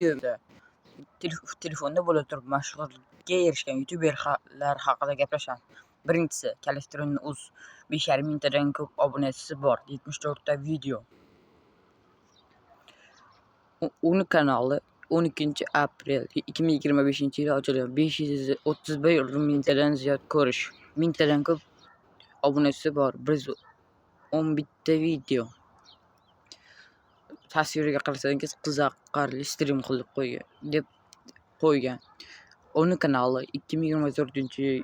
Videoda telefonda bo'la turib mashhurlikka erishgan youtuberlar haqida gaplashamiz. Birinchisi, Kalistron.uz 5,5 mingtadan ko'p obunachisi bor, 74 ta video. Uni kanali 12 aprel 2025-yili ochilgan. 531 mingtadan ziyod ko'rish, mingtadan ko'p obunachisi bor, 111 ta video. Tasviriga qarasangiz qiziqarli stream qilib qo'ygan. Uni kanali 2025-yil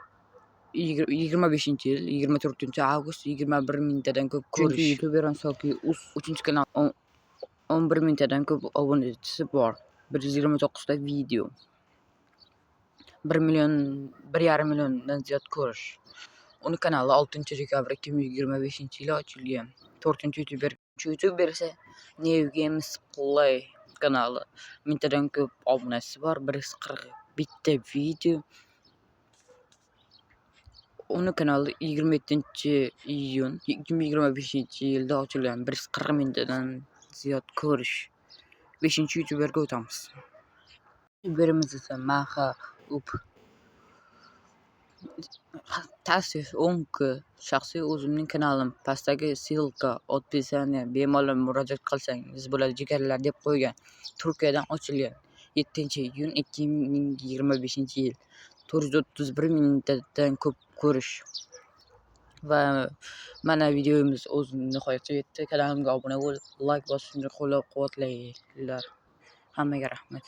24-avgust 21 mingtadan ko'p ko'rish. Youtuber Soki.uz 3-kanal 11 mingtadan ko'p obunachisi bor, 129 ta video. 1,5 milliondan ziyod ko'rish. Uni kanali 6-dekabr 2025-yili ochilgan. 4-youtuber esa New Games Play kanali, mingtadan ko'p obunachisi bor, 141 ta video. Uni kanali 27-iyun 2025-yilda ochilgan, 140 mingtadan ziyod ko'rish. 5-youtuberga o'tamiz. Youtuberimiz esa Maxa.up. Tavsiya 10 shaxsiy o'zimning kanalim. Pastdagi ssilka odpisaniya bemalol murojaat qilsangiz bo'ladi jigarlar deb qo'ygan. Turkiyadan ochilgan. 7-iyun 2025-yil 431 mingtadan ko'p ko'rish. Va mana videomiz o'z nihoyasiga yetdi. Kanalimga obuna bo'lib, like bosishni qo'llab-quvvatlanglar. Hammaga rahmat.